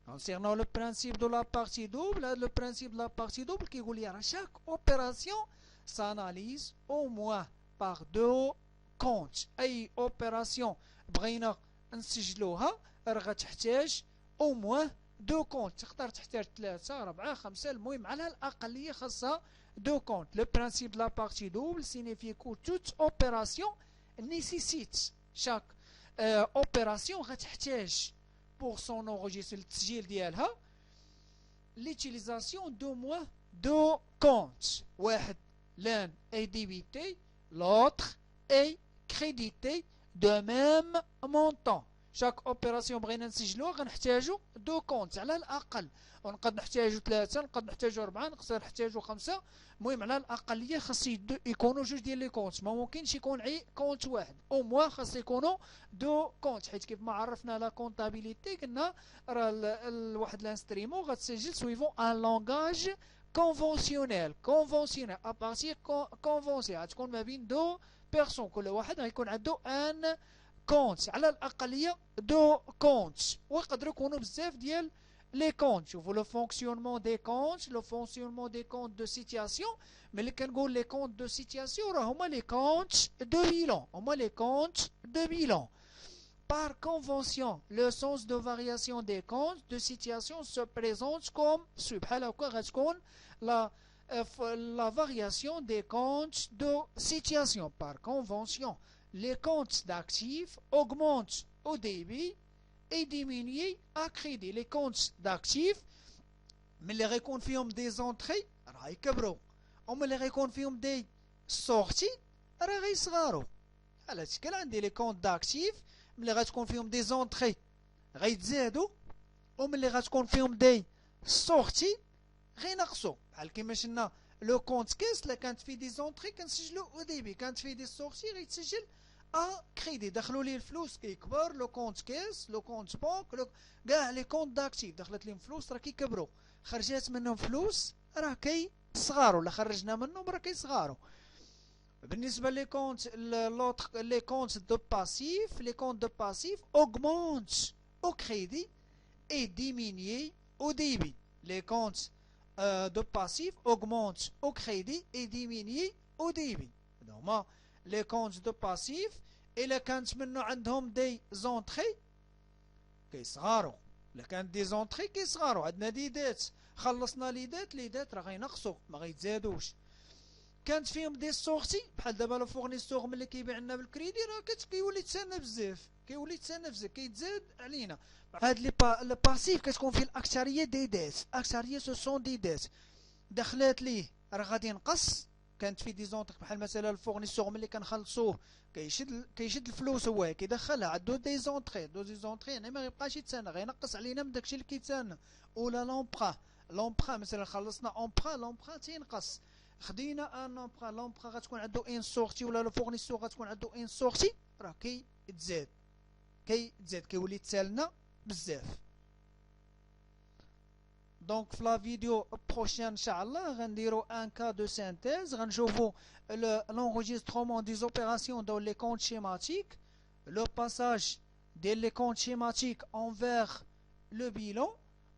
concernant le principe de la partie double, le principe de la partie double qui dit à chaque opération s'analyse au moins par deux comptes. أي opération بغينا نسجلوها راه تحتاج au moins deux comptes. تقدر تحتاج 3 4 5 المهم على الأقلية خاصها deux comptes. Le principe de la partie double signifie que toute opération nécessite chaque opération غتحتاج pour son enregistrement التسجيل ديالها l'utilisation d'au moins deux comptes. واحد l'un est débité, l'autre est crédité de même montant. chaque opération بغينا نسجلوها غنحتاجو دو كونت على الاقل، ونقد نحتاجو 3 نقد نحتاجو 4 نقدر نحتاجو 5. المهم على الاقليه خاص يكونوا جوج ديال لي كونت، ما ممكنش يكون كونت واحد، او موا خاص يكونوا دو كونت. حيت كيف ما عرفنا لا كونتابيليتي قلنا راه واحد الانستريمون غتسجل سويفون ان لونغاج كونفونسيونيل ا بارتير كونفونسيون غتكون ما بين دو بيرسون، كل واحد غيكون عنده ان كونت على الاقليه دو كونت، ويقدروا يكونوا بزاف ديال لي كونت. شوفوا لو فونكسيونمون دي كونت، لو فونكسيونمون دي كونت دو سيتياسيون. ملي كنقول لي كونت دو سيتياسيون راه هما لي كونت دو بيلون، هما لي كونت دو بيلون. Par convention, le sens de variation des comptes de situation se présente comme suit. بحال هكا غتكون la variation des comptes de situation. Par convention, les comptes d'actifs augmentent au débit et diminuent à crédit. Les comptes d'actifs ملي غيكون فيهم دي زونطري راه يكبروا، وملي غيكون فيهم دي سورتي راه غيصغاروا. على شكل عندي لي كونت داكتيف ملي غتكون فيهم دي زونطري غيتزادوا، وملي غتكون فيهم دي سورتي غينقصوا. بحال كيما شفنا لو كونت كيس الا كانت فيه دي زونطري كنسجلو او ديبي، كانت فيه دي سورتي غيتسجل ا كريدي. دخلوا ليه الفلوس كيكبر لو كونت كيس، لو كونت بونك، كاع لي كونت داكتيف دخلت لهم فلوس راه كيكبروا، خرجات منهم فلوس راه كيصغاروا، لا خرجنا منهم راه كيصغاروا. بالنسبه لي كونت لوطخ لي كونت دو باسيف، لي كونت دو باسيف augmentent au crédit et diminuent au débit. Les comptes de passif augmentent au crédit et diminuent au débit. Donc les comptes de passif إلا كانت منه عندهم دي زونطري كيصغاروا، إلا كانت دي زونطري كيصغاروا. عندنا دي دات خلصنا لي دات راه غينقصوا ما غيتزادوش. كانت فيهم دي سورتي بحال دابا لو فورنيسور ملي كيبيع لنا بالكريدي راه كيولي تسنى بزاف، كيتزاد علينا. هاد لي باسيف كتكون فيه الاكثريه دي دات، اكثريه سو سون دي دات دخلات ليه راه غادي ينقص. كانت في دي زونطك بحال مثلا الفورنيسور ملي كنخلصوه كيشد الفلوس هو كيدخلها عندو دي زونطري يعني ما غيبقاش يتسنى، غينقص علينا من داكشي اللي كيتسنى. ولا لومبرا مثلا خلصنا لومبرا تينقص، خدينا ان لومبرا غتكون عنده ان سورتي، ولا لو فورنيسور غتكون عنده ان سورتي راه كيتزاد كيولي يتسالنا بزاف. دونك في لا فيديو بروشين ان شاء الله غنديرو ان كا دو سانتيز، غنشوفو l'enregistrement des opérations dans les comptes schématiques, le passage des comptes schématiques envers le bilan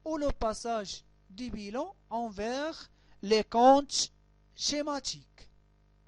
ou le passage du bilan envers les comptes schématiques.